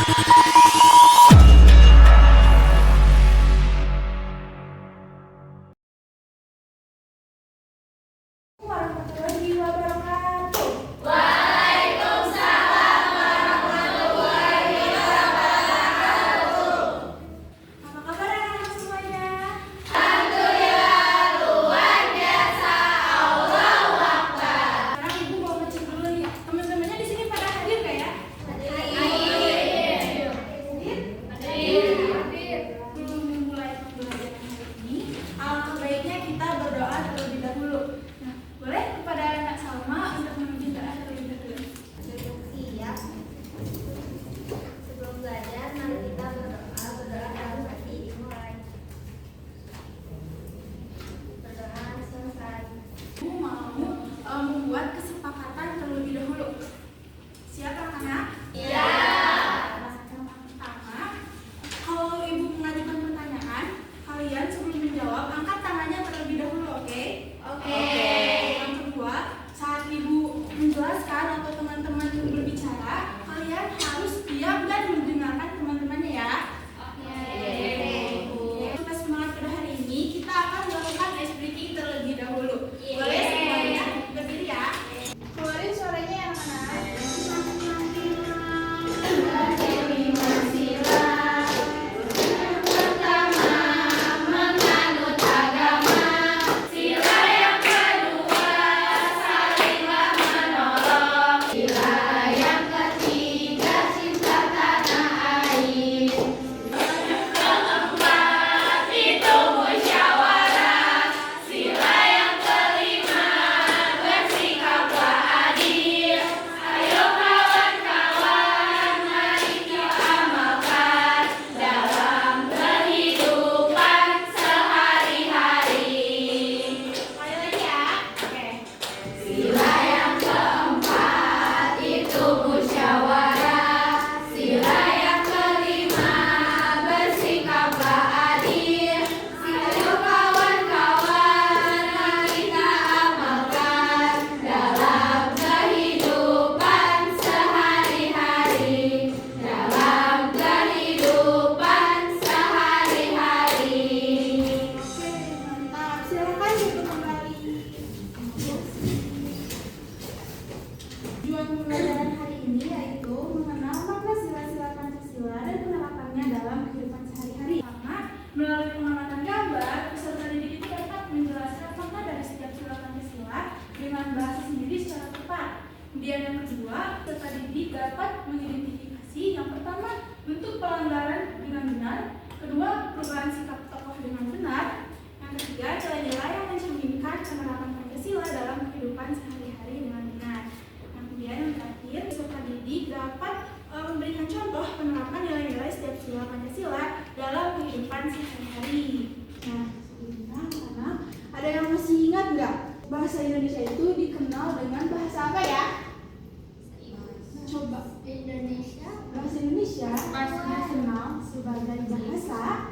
Warahmatullahi wabarakatuh. Apa kabar anak-anak semuanya? Sekarang ibu mau ngecek dulu nih. Teman-temannya di sini pada hadir nggak ya? Hadir. Sebelum memulai pembelajaran hari ini, alangkah baiknya kita berdoa terlebih dahulu. Nah, boleh kepada anak Salma untuk menuju doa terlebih dahulu. Siap. Sebelum belajar, mari kita berdoa dalam hati dimulai. Berdoa selesai. Ibu mau membuat kesepakatan terlebih dahulu. Siap anak-anak? Iya. Yang pertama, kalau ibu mengajukan pertanyaan, kalian sebelum menjawab angkat tangannya terlebih dahulu, oke? Oke. Yang kedua, saat ibu menjelaskan atau teman-teman berbicara, kalian harus diam dan mendengarkan teman-temannya ya. Oke. Kita semangat pada hari ini, kita akan melakukan ice breaking terlebih dahulu. Boleh semuanya berdiri ya. Keluarin suaranya ya anak-anak. Sekali lagi ya. Oke. Mantap. Silakan ibu kembali. Tujuan pembelajaran hari ini yaitu mengenal makna sila-sila Pancasila dan penerapannya dalam kehidupan sehari-hari. Pertama, melalui pengamatan gambar, peserta didik itu dapat menjelaskan makna dari setiap sila Pancasila dengan bahasa sendiri secara tepat. Kemudian yang kedua, peserta didik dapat mengidentifikasi yang pertama bentuk pelanggaran dengan benar, kedua perubahan sikap tokoh dengan benar, yang ketiga nilai-nilai yang mencerminkan penerapan Pancasila dalam kehidupan sehari-hari dengan benar. Kemudian yang terakhir, peserta didik dapat memberikan contoh penerapan nilai-nilai setiap sila Pancasila dalam kehidupan sehari-hari. Nah, sebelumnya anak-anak, ada yang masih ingat nggak bahasa Indonesia itu dikenal dengan bahasa apa ya? Coba. Bahasa Indonesia dikenal sebagai bahasa.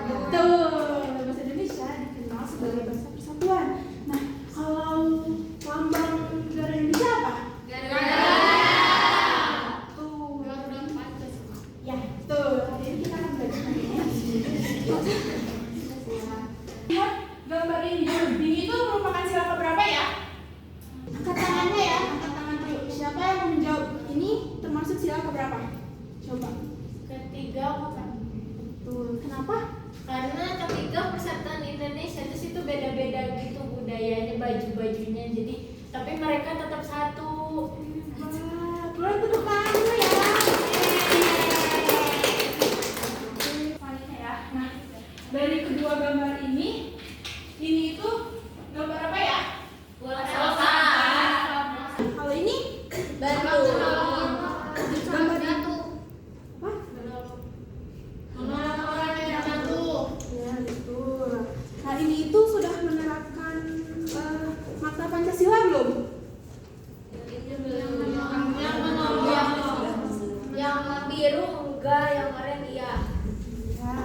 Betul, bahasa Indonesia dikenal sebagai bahasa persatuan. Nah, kalau lambang negara Indonesia apa? Tuh. Ya, betul. Jadi kita akan belajar ini. Lihat gambar ini. Ini itu merupakan sila keberapa ya? Angkat tangannya ya, angkat tangan dulu. Siapa yang mau menjawab? Ini termasuk sila keberapa? Coba. Ketiga bukan? Betul. Kenapa? Karena ketiga persatuan Indonesia terus itu beda-beda gitu budayanya, baju-bajunya. Jadi tapi mereka tetap satu. Wah, keluar tepuk tangan dulu ya. Selanjutnya ya. Nah, dari kedua gambar ini itu gambar apa ya? Kalau ini Batu. gambar ini apa? Ya, betul. Nah, ini itu sudah menerapkan makna Pancasila belum? Yang biru enggak, yang oranye iya. Ya.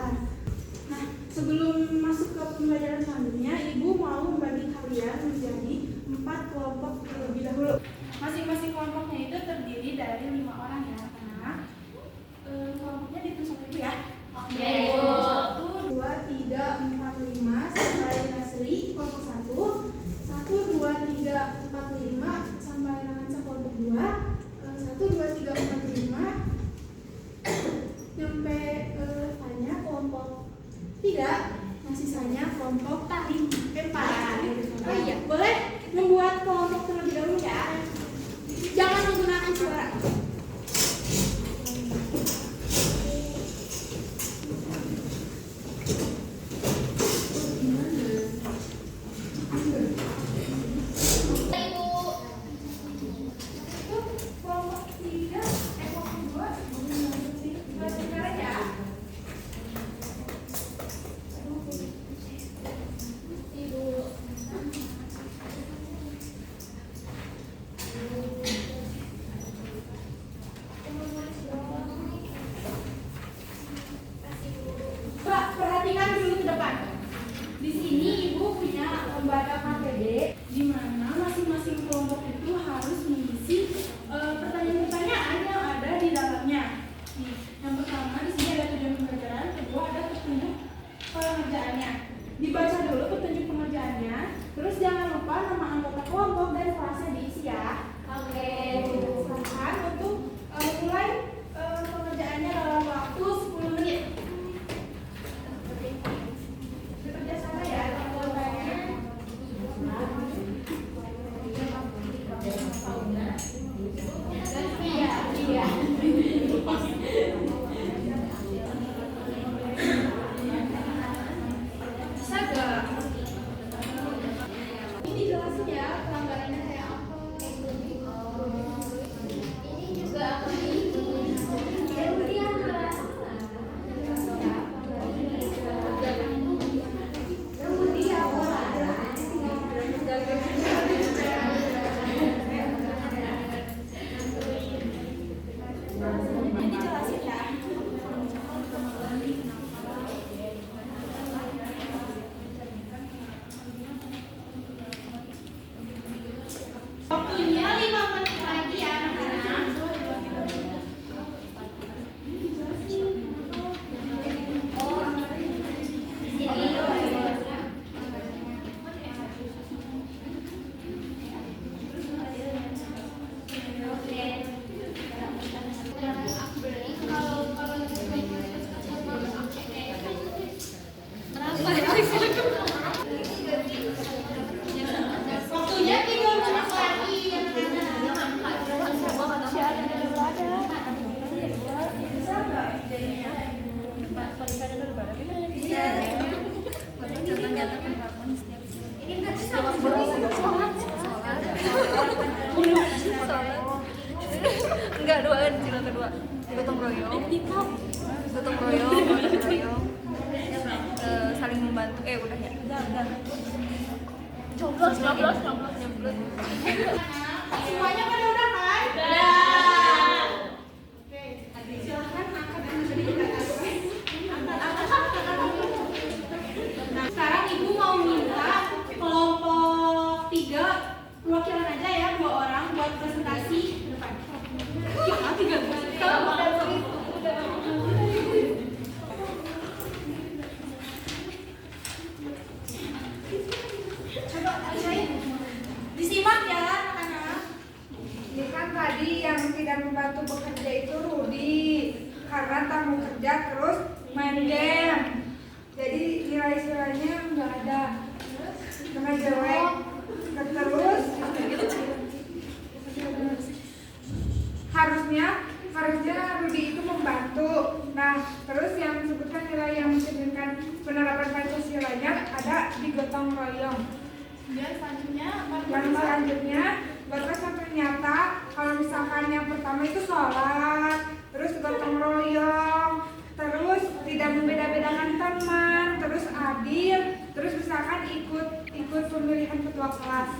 Nah, sebelum masuk ke pembelajaran selanjutnya, Ibu mau membagi kalian menjadi 4 kelompok terlebih dahulu. Masing-masing kelompoknya itu terdiri dari 5 orang ya, anak. sudah menerima nyampe tanya kelompok 3, masih sisanya kelompok 4. Oh iya, boleh membuat kelompok terlebih dahulu ya. Jangan menggunakan suara. Perhatikan dulu ke depan. Di sini Ibu punya lembaga KTD di mana masing-masing kelompok itu harus mengisi pertanyaan-pertanyaan yang ada di dalamnya. Nih, yang pertama di sini ada tujuan pembelajaran, kedua ada petunjuk pengerjaannya. Dibaca dulu petunjuk pengerjaannya, terus jangan lupa nama anggota kelompok dan kelasnya diisi ya. Oke, silakan untuk mulai pengerjaannya dalam waktu 10 menit. Bekerja sama ya, anggotanya. Iya. Bisa gak? Ini jelasin ya pelanggarannya kayak apa. Ini juga apa nih? Kemudian Ini jelasin ya. Waktunya 5 menit lagi ya anak-anak. Waktunya 3 menit lagi Bisa nggak idenya? Enggak, dua kan, sila kedua. Gotong royong. Gotong royong. Saling membantu. Udah ya. Udah. Coblos. Semuanya pada udah kan? Udah. Oke, silakan angkat yang tadi kita taruh. Angkat. Nah, sekarang Ibu mau minta kelompok 3 perwakilan aja ya, 2 orang buat presentasi ke depan. Ya, 3 Coba ajain. Disimak ya anak-anak. Ini kan tadi yang tidak membantu bekerja itu Rudi karena tamu kerja terus main game. Jadi nilai-nilainya nggak ada karena jelek. Terus harusnya Rudi itu membantu. Nah, terus yang disebutkan nilai yang mencerminkan penerapan Pancasilanya ada di gotong royong. Dan selanjutnya Yang selanjutnya batas sampai nyata. Kalau misalkan yang pertama itu sholat, terus gotong royong, terus tidak membeda-bedakan teman, terus adil, terus misalkan ikut pemilihan ketua kelas.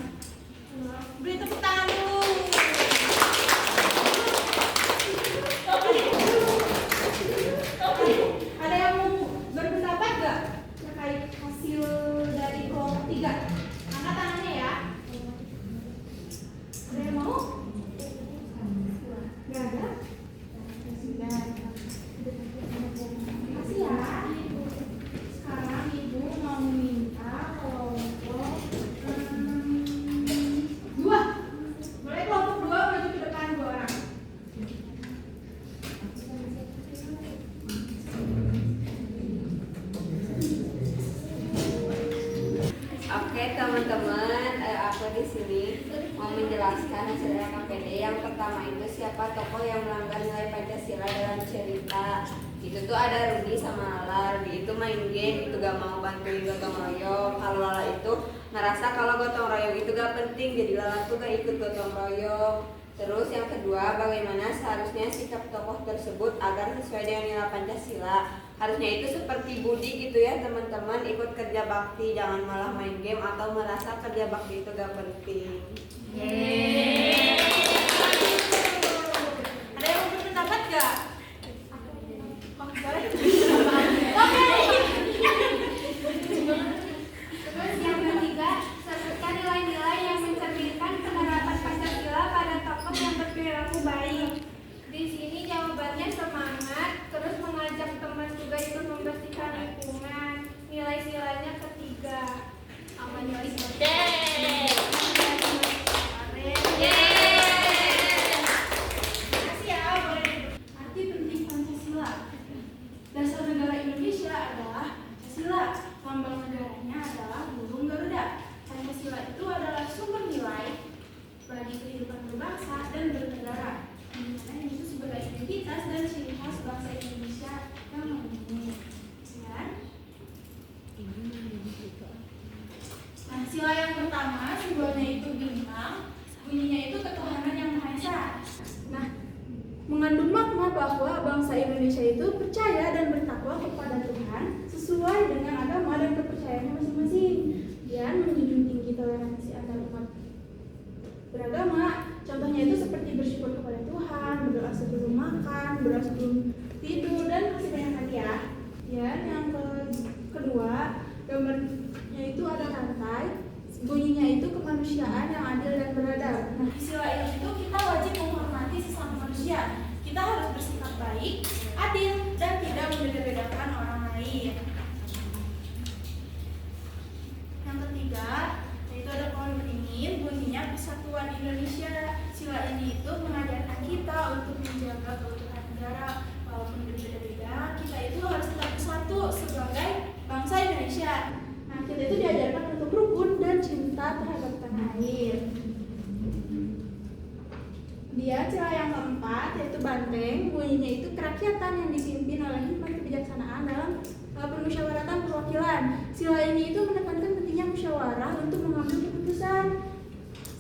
beri tepuk tangan dulu. Ada yang mau berpendapat gak terkait hasil dari kelompok 3? Angkat tangannya ya. Ada yang mau? Gak ada? Makasih ya. Sekarang Ibu mau minta kelompok 2. Boleh kelompok mau menjelaskan hasil LKPD. Yang pertama itu siapa tokoh yang melanggar nilai Pancasila dalam cerita. Itu tuh ada Rudi sama Lala. Rudi itu main game, itu gak mau bantuin gotong royong. Kalau Lala itu ngerasa kalau gotong royong itu gak penting, jadi Lala tuh gak ikut gotong royong. Terus yang kedua, bagaimana seharusnya sikap tokoh tersebut agar sesuai dengan nilai Pancasila. Harusnya itu seperti Budi gitu ya teman-teman, ikut kerja bakti, jangan malah main game atau merasa kerja bakti itu gak penting. Ada yang mau berpendapat gak? Terus yang ketiga, sebutkan nilai-nilai yang mencerminkan penerapan Pancasila pada tokoh yang berperilaku baik. Di sini jawabannya semangat, terus mengajak teman juga ikut membersihkan lingkungan. Nilai-nilainya ketiga. Apa nilai? Makasih ya, boleh. Arti penting Pancasila. Dasar negara Indonesia adalah Pancasila. Lambang negaranya adalah burung Garuda. Pancasila itu adalah sumber nilai bagi kehidupan berbangsa dan bernegara. Di mana ini itu sebagai identitas dan ciri khas bangsa Indonesia yang memiliki. Nah, sila yang pertama simbolnya itu bintang, bunyinya itu ketuhanan yang Maha Esa. Nah, mengandung makna bahwa bangsa Indonesia itu percaya dan bertakwa kepada Tuhan sesuai dengan agama dan kepercayaannya masing-masing, dan menjunjung tinggi toleransi antar umat beragama. Contohnya itu seperti bersyukur kepada Tuhan, berdoa sebelum makan, berdoa sebelum tidur, dan masih banyak lagi ya. Dan yang kedua, gambarnya itu ada rantai, bunyinya itu kemanusiaan yang adil dan beradab. Nah, sila ini itu kita wajib menghormati sesama manusia. Kita harus bersikap baik, adil, dan tidak membeda-bedakan orang lain. Yang ketiga, yaitu ada pohon beringin, bunyinya Persatuan Indonesia. Sila ini itu mengajarkan kita untuk menjaga keutuhan negara. Walaupun berbeda-beda, kita itu harus tetap bersatu sebagai bangsa Indonesia. Nah, kita itu diajarkan untuk rukun dan cinta terhadap tanah air. Dia sila yang keempat, yaitu banteng, bunyinya itu kerakyatan yang dipimpin oleh hikmat kebijaksanaan dalam permusyawaratan perwakilan. Sila ini itu menekankan pentingnya musyawarah untuk mengambil keputusan.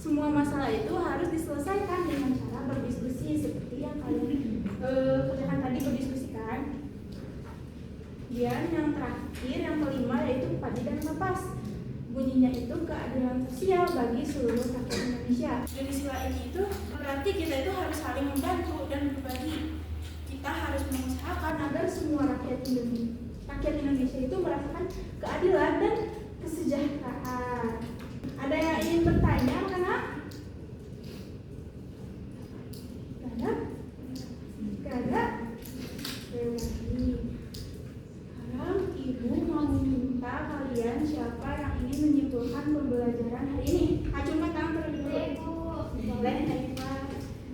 Semua masalah itu harus diselesaikan dengan cara berdiskusi seperti yang kalian kerjakan tadi, berdiskusikan. Dan yang terakhir, yang kelima, yaitu padi dan kapas. Bunyinya itu keadilan sosial bagi seluruh rakyat Indonesia. Dari sila ini itu berarti kita itu harus saling membantu dan berbagi. Kita harus mengusahakan agar semua rakyat Indonesia itu merasakan keadilan dan kesejahteraan. Ada yang ingin bertanya, mana? Gak ada? Sekarang Ibu mau minta kalian siapa yang ingin menyimpulkan pembelajaran hari ini. Acungkan tangan terlebih dahulu. Boleh, Naifah.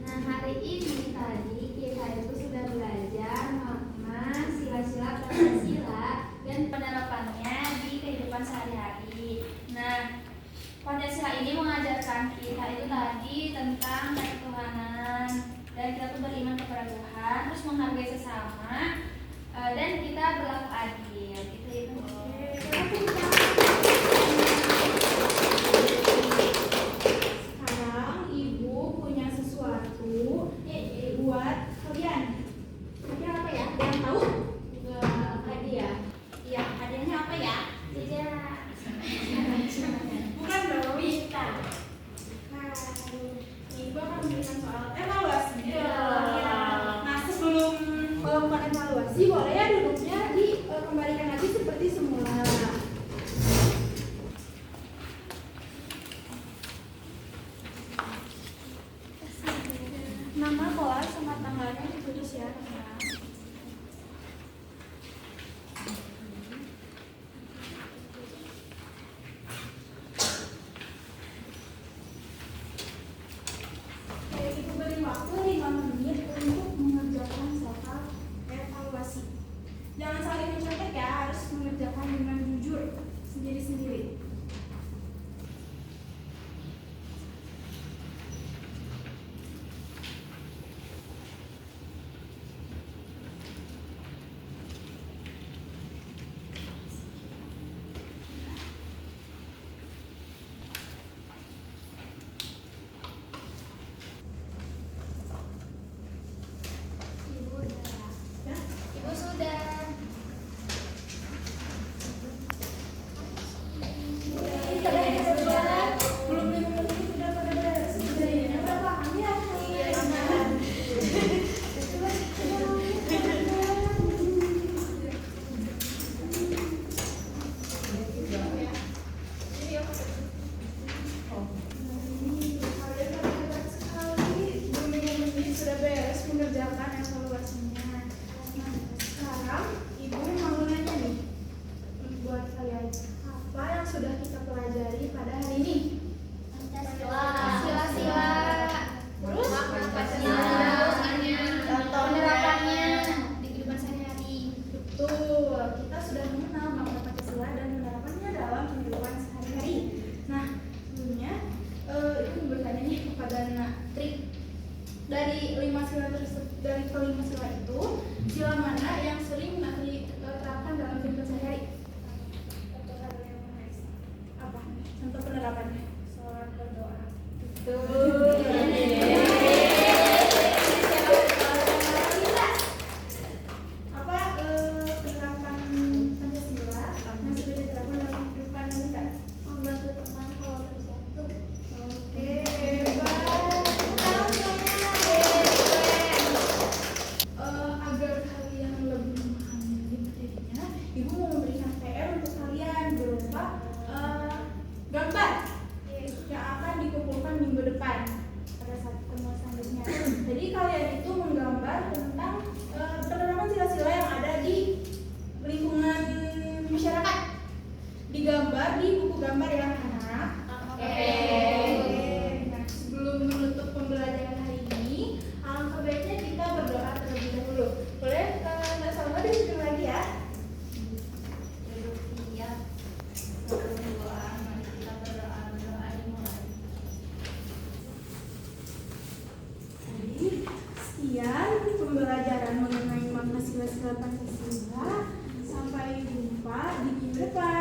Nah, hari ini tadi kita itu sudah belajar makna sila-sila Pancasila dan penerapannya di kehidupan sehari-hari. Nah, Pancasila ini mengajarkan kita itu tadi tentang ketuhanan, dan kita tuh beriman kepada Tuhan, terus menghargai sesama, dan kita berlaku adil. Itu. Sekarang Ibu punya sesuatu buat kalian. Kalian apa ya? Ada yang tahu? Hadiah. Iya, hadiahnya apa ya? Bukan dong. Bintang. Nah, Ibu akan memberikan soal evaluasi. Iya. Nah, sebelum melakukan evaluasi, boleh ya duduknya dikembalikan lagi seperti semula. Nama, kelas, sama tanggalnya ditulis ya. Ibu beri waktu 5 menit untuk mengerjakan soal evaluasi. Jangan saling mencontek ya, harus mengerjakan dengan jujur sendiri-sendiri. Pancasila itu sila mana yang sering diterapkan dalam kehidupan sehari-hari? Apa? Contoh penerapannya? Sholat berdoa. Apa penerapan Pancasila yang sudah diterapkan dalam kehidupan kita? Membantu teman kalau terjatuh. Oke, hebat. Agar kalian lebih memahami materinya, Ibu mau memberikan PR untuk kalian berupa gambar yang akan dikumpulkan minggu depan pada saat pertemuan selanjutnya. Jadi kalian itu menggambar tentang penerapan sila-sila yang ada di lingkungan masyarakat. Digambar di buku gambar ya anak. Nah, sebelum menutup pembelajaran hari ini, alangkah baiknya kita berdoa terlebih dahulu. Boleh Mbak Salma disuruh lagi ya? Duduk siap. Sebelum doa, mari kita berdoa dimulai. Jadi, sekian pembelajaran mengenai makna sila-sila Pancasila. Sampai jumpa di minggu depan.